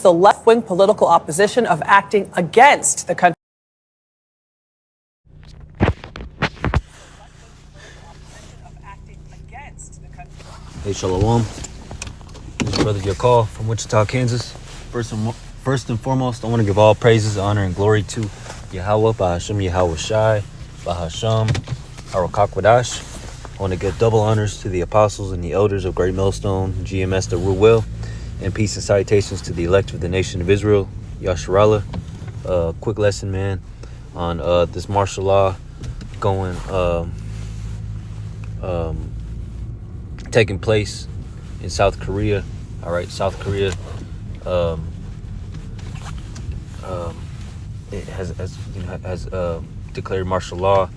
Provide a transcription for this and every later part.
the left-wing political opposition of acting against the country. Hey, Shalom. This is Brother Yakal from Wichita, Kansas. First and foremost, I want to give all praises, honor, and glory to Yahweh, Bahashem Yahweh Shai, Bahasham, Harokakwadash. I want to give double honors to the apostles and the elders of Great Millstone, GMS the Rule Well, and peace and salutations to the elect of the nation of Israel, Yasharallah. Quick lesson, man, on this martial law going, taking place in South Korea. All right, South Korea, it has declared martial law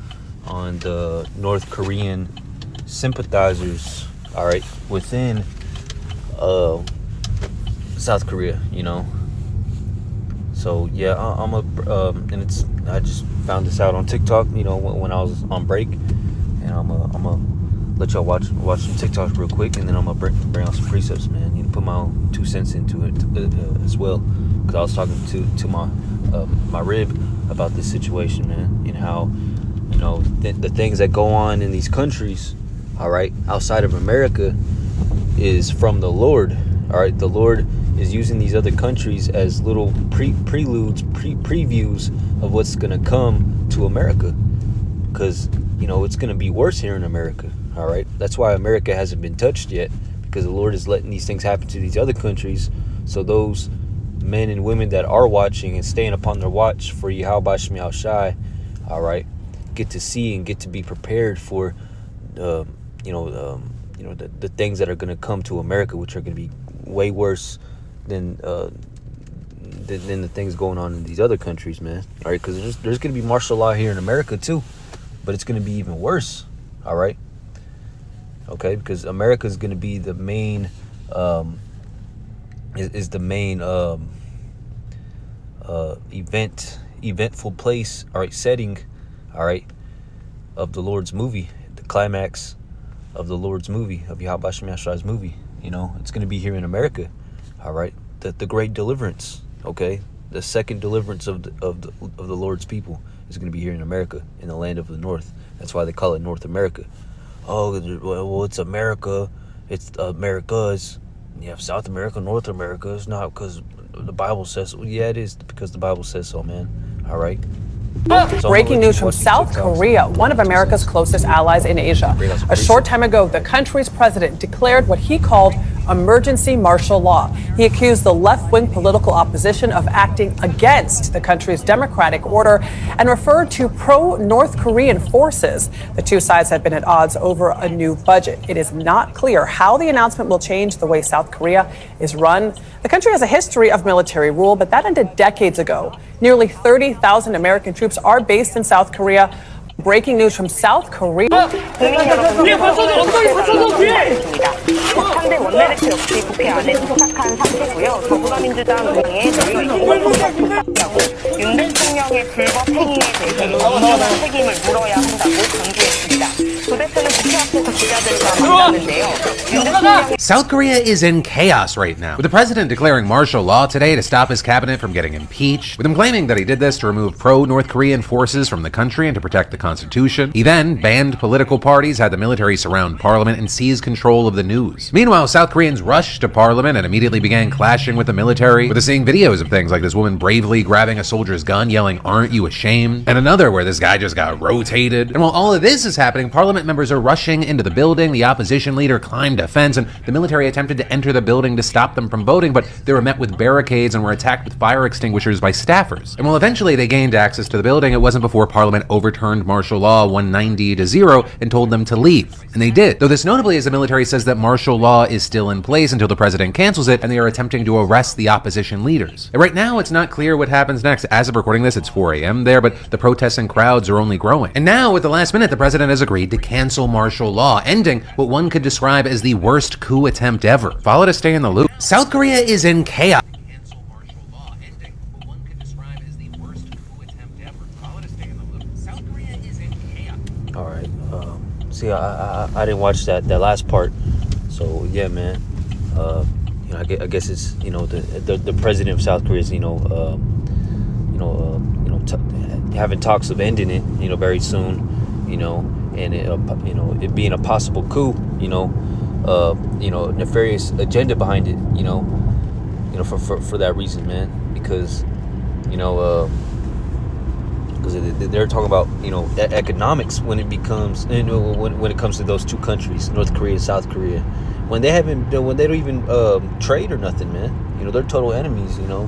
on the North Korean sympathizers, all right, within South Korea, you know. So yeah, and I just found this out on TikTok, you know, when I was on break, and I'm gonna let y'all watch some TikToks real quick, and then I'm gonna bring out some precepts, man. You know, put my own 2 cents into it as well, because I was talking to my rib about this situation, man, and how, you know, the things that go on in these countries, all right, outside of America, is from the Lord. All right, the Lord is using these other countries as little previews of what's gonna come to America, because, you know, it's gonna be worse here in America. All right, that's why America hasn't been touched yet, because the Lord is letting these things happen to these other countries, so those men and women that are watching and staying upon their watch for Yahweh Shemiah Shai, all right, get to see and get to be prepared for, the things that are going to come to America, which are going to be way worse than the things going on in these other countries, man. All right, because there's going to be martial law here in America too, but it's going to be even worse. All right, okay, because America is going to be the main eventful place, all right, setting, all right, of the Lord's movie, the climax of the Lord's movie, of Yahweh Shemiah Shai's movie. You know, it's going to be here in America, all right, the great deliverance, okay, the second deliverance of the Lord's people is going to be here in America, in the land of the North. That's why they call it North America. Oh, well, it's America, it's Americas. You have South America, North America. It's not because the Bible says so. Yeah, it is because the Bible says so, man. All right. Breaking news from South Korea, one of America's closest allies in Asia. A short time ago, the country's president declared what he called emergency martial law. He accused the left-wing political opposition of acting against the country's democratic order and referred to pro-North Korean forces. The two sides have been at odds over a new budget. It is not clear how the announcement will change the way South Korea is run. The country has a history of military rule, but that ended decades ago. Nearly 30,000 American troops are based in South Korea. Breaking news from South Korea. 상대 원내대표 역시 국회 안에 도착한 상태고요. 더불어민주당 의원의 도착하고 윤 대통령의 불법 행위에 대해 엄중한 책임을 물어야 한다고 강조했습니다. 조 대표는 국회 앞에서 기자들과 만났는데요. South Korea is in chaos right now, with the president declaring martial law today to stop his cabinet from getting impeached, with him claiming that he did this to remove pro-North Korean forces from the country and to protect the Constitution. He then banned political parties, had the military surround parliament, and seize control of the news. Meanwhile, South Koreans rushed to parliament and immediately began clashing with the military, with us seeing videos of things like this woman bravely grabbing a soldier's gun, yelling, "Aren't you ashamed?" and another where this guy just got rotated. And while all of this is happening, parliament members are rushing into the building. The opposition leader climbed a fence, and the military attempted to enter the building to stop them from voting, but they were met with barricades and were attacked with fire extinguishers by staffers. And while eventually they gained access to the building, it wasn't before Parliament overturned martial law 190-0 and told them to leave. And they did. Though this notably is the military says that martial law is still in place until the president cancels it, and they are attempting to arrest the opposition leaders. And right now, it's not clear what happens next. As of recording this, it's 4 a.m. there, but the protests and crowds are only growing. And now, at the last minute, the president has agreed to cancel martial law, ending what one could describe as the worst coup attempt ever. Follow to stay in the loop. South Korea is in chaos. All right. See, I didn't watch that last part. So yeah, man. I guess it's, the president of South Korea is, having talks of ending it, very soon, and it being a possible coup, nefarious agenda behind it, for that reason, man, because they're talking about economics when it becomes when it comes to those two countries, North Korea and South Korea, when they don't even trade or nothing, man. They're total enemies, and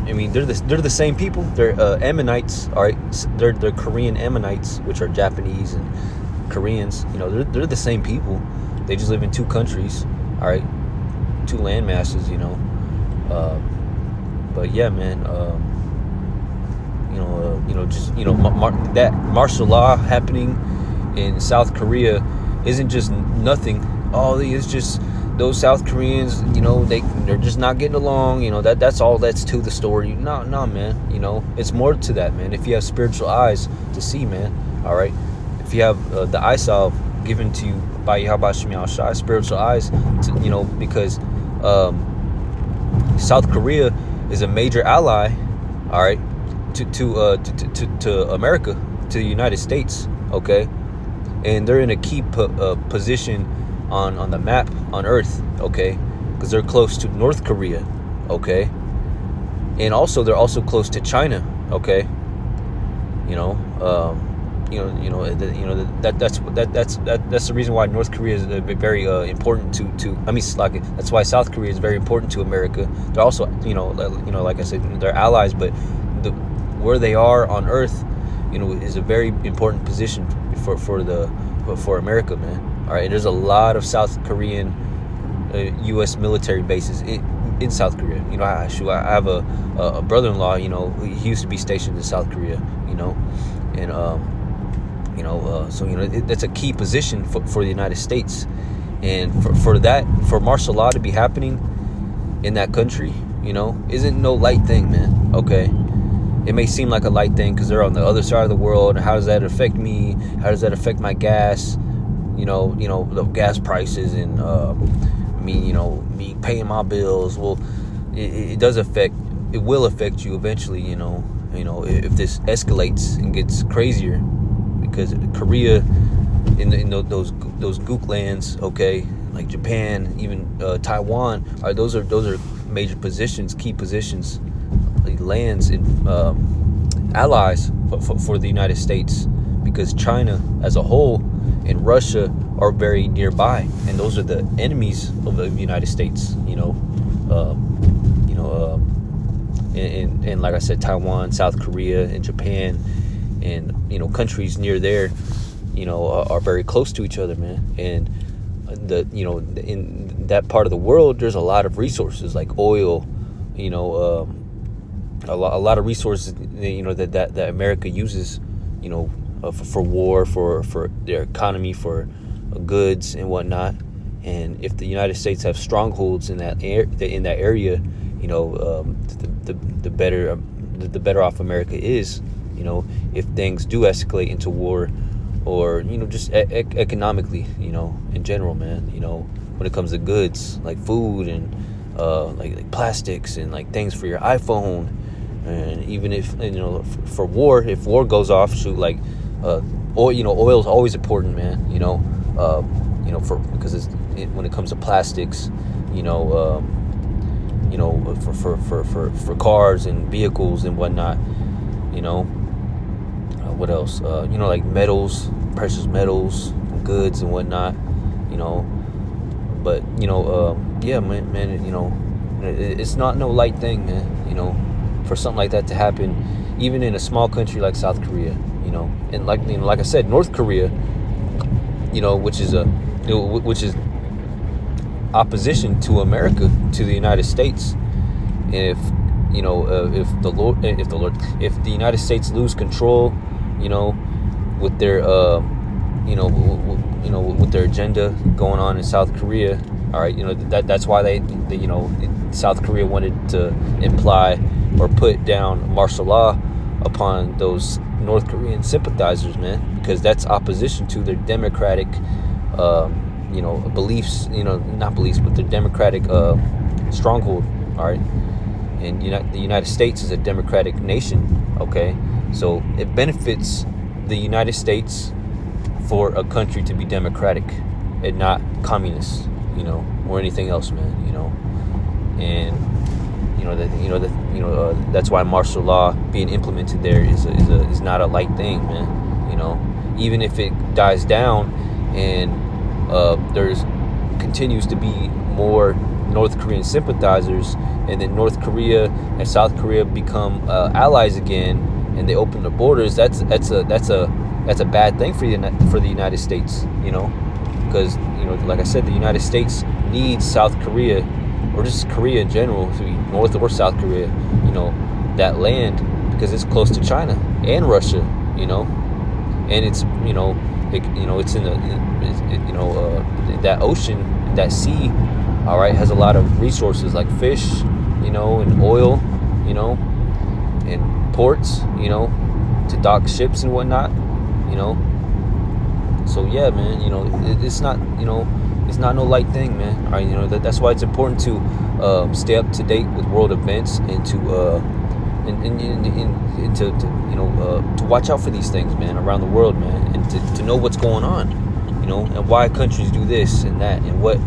I mean they're the same people. They're Ammonites, all right. They're Korean Ammonites, which are Japanese and Koreans. They're the same people. They just live in two countries, all right, two land masses, but yeah, man. That martial law happening in South Korea isn't just nothing. It's just those South Koreans, they're just not getting along. That's all that's to the story. No, man. It's more to that, man. If you have spiritual eyes to see, man, all right. If you have the eye salve given to you by Yahweh Shem Yahushai, spiritual eyes, because South Korea is a major ally, all right, to America, to the United States, okay, and they're in a key position on the map on Earth, okay, because they're close to North Korea, okay, and also they're also close to China, okay, that's the reason why North Korea is very important that's why South Korea is very important to America. They're also like I said, they're allies, but where they are on Earth, is a very important position for America, man. All right, and there's a lot of South Korean U.S. military bases in South Korea. I have a brother-in-law. He used to be stationed in South Korea. And so that's a key position for the United States, and for martial law to be happening in that country, isn't no light thing, man. Okay. It may seem like a light thing because they're on the other side of the world. How does that affect me? How does that affect my gas? The gas prices and me paying my bills. Well, it does affect. It will affect you eventually. If this escalates and gets crazier, because Korea, in those gook lands, okay, like Japan, even Taiwan, those are major positions, key positions. Lands and allies for the United States, because China as a whole and Russia are very nearby, and those are the enemies of the United States. And like I said, Taiwan, South Korea, and Japan, and countries near there, are very close to each other, man. And in that part of the world, there's a lot of resources like oil, a lot of resources, that America uses, for war, for their economy, for goods and whatnot. And if the United States have strongholds in that area, the better off America is. If things do escalate into war, or just economically, in general, man. When it comes to goods like food and like plastics and like things for your iPhone. And even if for war, if war goes off, oil, oil is always important, man. Because when it comes to plastics, for cars and vehicles and whatnot, what else? Like metals, precious metals, goods and whatnot, But yeah, man, it's not no light thing, man. For something like that to happen, even in a small country like South Korea, and like I said, North Korea, which is opposition to America, to the United States. And if the United States lose control, with their with their agenda going on in South Korea, all right, that's why they South Korea wanted to imply or put down martial law upon those North Korean sympathizers, man, because that's opposition to their democratic beliefs, not beliefs, but their democratic stronghold. All right. And the United States is a democratic nation. Okay. So it benefits the United States for a country to be democratic and not communist, or anything else, man, and that's why martial law being implemented there is not a light thing, man. Even if it dies down and there's continues to be more North Korean sympathizers, and then North Korea and South Korea become allies again, and they open the borders, that's a bad thing for the United States, because like I said, the United States needs South Korea, or just Korea in general, to be North or South Korea, that land, because it's close to China and Russia, and it's it's in that ocean, that sea, all right, has a lot of resources like fish, and oil, and ports, to dock ships and whatnot, so yeah, man, it's not no light thing, man. All right, that's why it's important to stay up to date with world events, and to to watch out for these things, man, around the world, man, and to know what's going on, and why countries do this and that, and what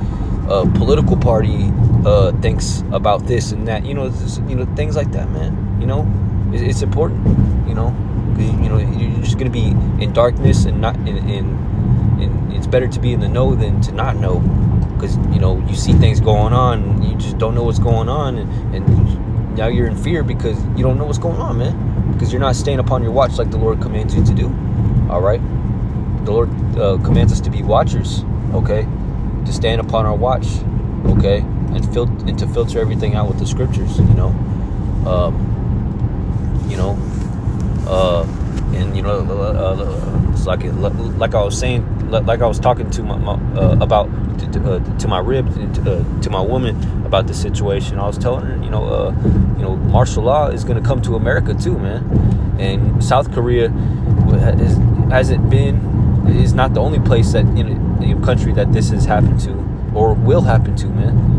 political party thinks about this and that, things like that, man. It's important, because you're just gonna be in darkness, and not in it's better to be in the know than to not know, because you see things going on, and you just don't know what's going on, and now you're in fear because you don't know what's going on, man, because you're not staying upon your watch like the Lord commands you to do. All right, the Lord commands us to be watchers, okay, to stand upon our watch, okay, and to filter everything out with the scriptures, and it's like I was saying, like I was talking to my about to my rib, to my woman about the situation. I was telling her, martial law is going to come to America too, man. And South Korea is not the only place that in a country that this has happened to, or will happen to, man.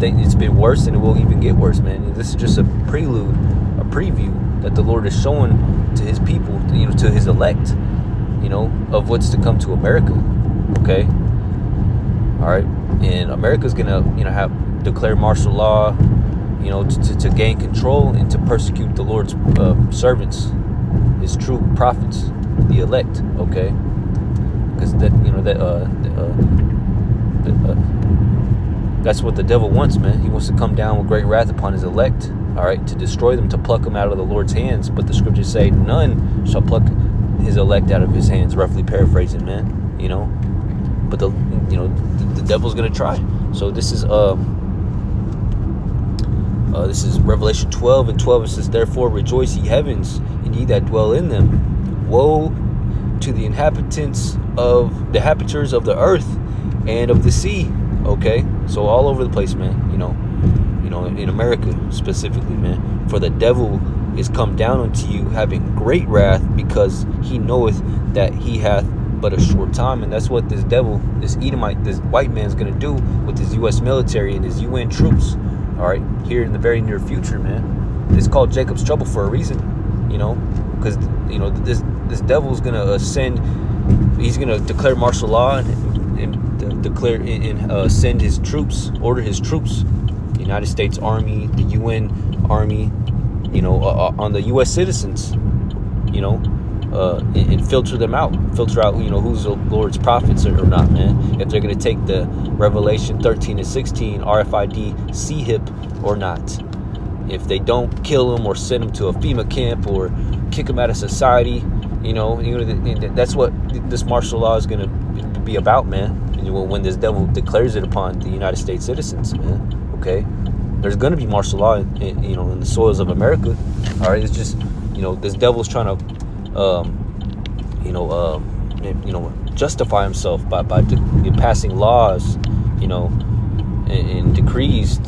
It's been worse, and it will even get worse, man. And this is just a prelude, a preview that the Lord is showing to His people, to His elect, of what's to come to America. Okay. All right. And America's gonna, declare martial law, to gain control and to persecute the Lord's servants, His true prophets, the elect. Okay. Because that's what the devil wants, man. He wants to come down with great wrath upon His elect. All right, to destroy them, to pluck them out of the Lord's hands. But the scriptures say none shall pluck His elect out of His hands. Roughly paraphrasing, man. But the devil's gonna try. So this is Revelation 12:12. It says, "Therefore rejoice, ye heavens, and ye that dwell in them. Woe to the inhabitants of the earth and of the sea." Okay, so all over the place, man. In America specifically, man. "For the devil is come down unto you, having great wrath, because he knoweth that he hath but a short time." And that's what this devil, this Edomite, this white man's gonna do with his U.S. military and his UN troops. All right, here in the very near future, man. It's called Jacob's trouble for a reason, because this devil's gonna ascend. He's gonna declare martial law and declare and send his troops, order his troops, the United States Army, the UN Army, on the U.S. citizens, and filter them out, who's the Lord's prophets or not, man. If they're going to take the Revelation 13:16 RFID CHIP or not. If they don't kill them or send them to a FEMA camp or kick them out of society, that's what this martial law is going to be about, man. When this devil declares it upon the United States citizens, man. Okay, there's going to be martial law, in the soils of America. All right, it's just, this devil's trying to, justify himself by passing laws, and decrees,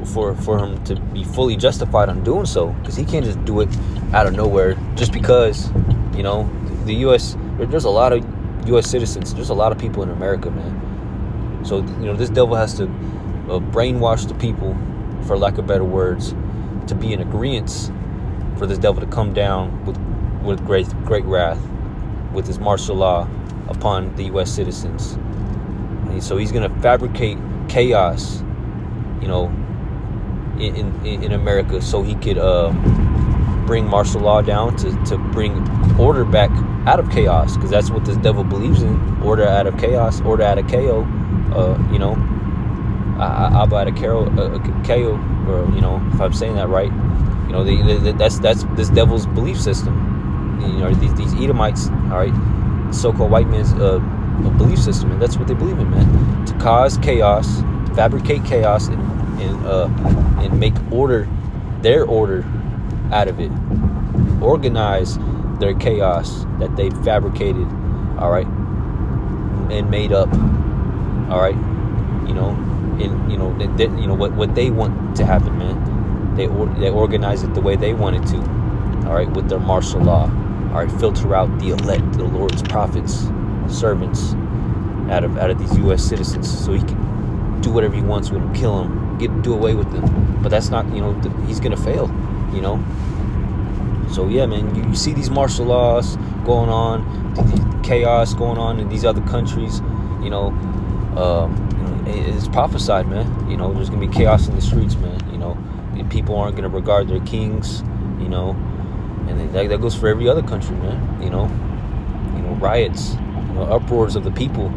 for him to be fully justified on doing so, because he can't just do it out of nowhere just because, the U.S. There's a lot of U.S. citizens. There's a lot of people in America, man. So, this devil has to brainwash the people, for lack of better words, to be in agreement for this devil to come down with great wrath, with his martial law upon the U.S. citizens. And so he's going to fabricate chaos, in America, so he could bring martial law down to bring order back out of chaos, because that's what this devil believes in: order out of chaos, order out of chaos. Abba out of chaos, or if I'm saying that right, that's this devil's belief system. These Edomites, all right, so-called white man's belief system, and that's what they believe in, man. To cause chaos, fabricate chaos, and make their order out of it. Organize their chaos that they fabricated, all right, and made up, all right. What they want to happen, man. They organize it the way they want it to, all right, with their martial law, all right. Filter out the elect, the Lord's prophets, servants, out of these U.S. citizens, so he can do whatever he wants with them, kill them, do away with them. But that's not, he's gonna fail, So yeah, man, you see these martial laws going on, the chaos going on in these other countries, it's prophesied, man. There's gonna be chaos in the streets, man. People aren't gonna regard their kings, and that goes for every other country, man. Riots, uproars of the people,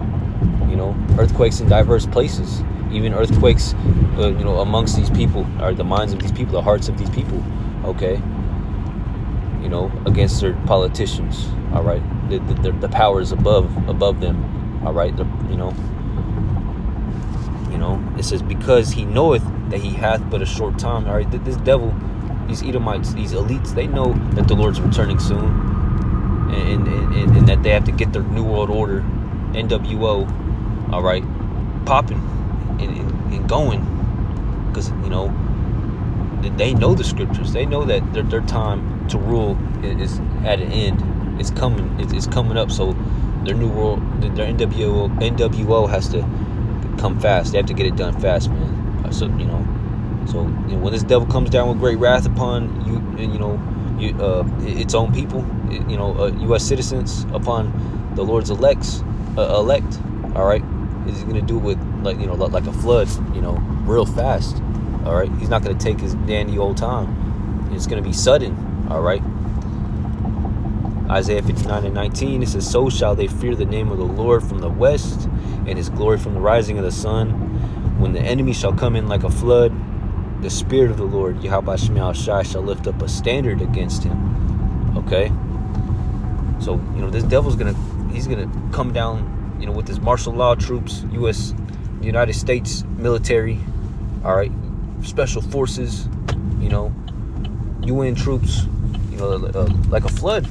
earthquakes in diverse places, even earthquakes, amongst these people, or the minds of these people, the hearts of these people, okay, against their politicians, all right, the powers above them, all right, it says, because he knoweth that he hath but a short time, all right. This devil, these Edomites, these elites, they know that the Lord's returning soon, and that they have to get their New World Order, NWO, all right, popping and going, because they know the scriptures. They know that their time to rule is at an end. It's coming up. So their New World, their NWO has to come fast. They have to get it done fast, man. So when this devil comes down with great wrath upon its own people, U.S. citizens, upon the Lord's elect, all right, he's gonna do it with like a flood, real fast, all right. He's not gonna take his dandy old time. It's gonna be sudden, all right. Isaiah 59:19, it says, so shall they fear the name of the Lord from the west, and his glory from the rising of the sun. When the enemy shall come in like a flood, the Spirit of the Lord, Yahweh Shema Shai, shall lift up a standard against him. Okay? So, this devil's he's gonna come down, with his martial law troops, United States military, all right, special forces, UN troops, like a flood,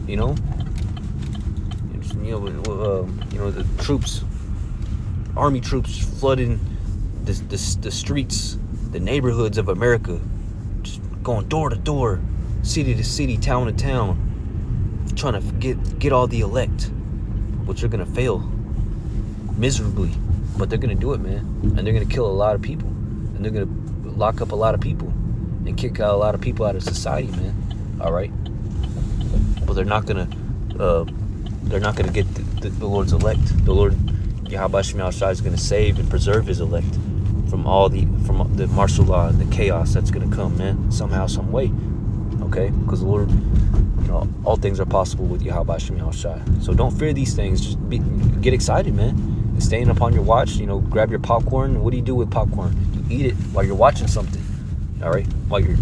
the troops, army troops flooding the streets, the neighborhoods of America, just going door to door, city to city, town to town, trying to get all the elect, which are gonna fail miserably, but they're gonna do it, man. And they're gonna kill a lot of people, and they're gonna lock up a lot of people and kick out a lot of people out of society, man. All right, but they're not gonna get the Lord's elect. The Lord Yahweh Shema Shai is gonna save and preserve his elect from the martial law and the chaos that's gonna come, man, somehow, some way. Okay, because the Lord, all things are possible with Yahweh Shema Shai. So don't fear these things. Just get excited, man. And staying upon your watch. Grab your popcorn. What do you do with popcorn? You eat it while you're watching something. All right, while you're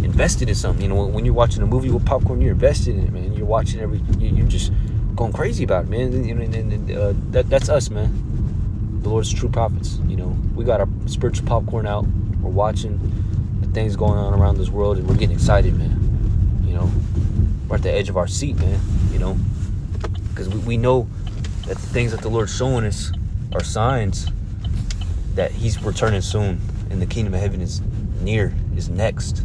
invested in something. When you're watching a movie with popcorn, you're invested in it, man. You're watching you're just going crazy about it, man. That's us, man. The Lord's true prophets. We got our spiritual popcorn out. We're watching the things going on around this world, and we're getting excited, man. We're at the edge of our seat, man. Because we know that the things that the Lord's showing us are signs that he's returning soon, and the kingdom of heaven is near, is next.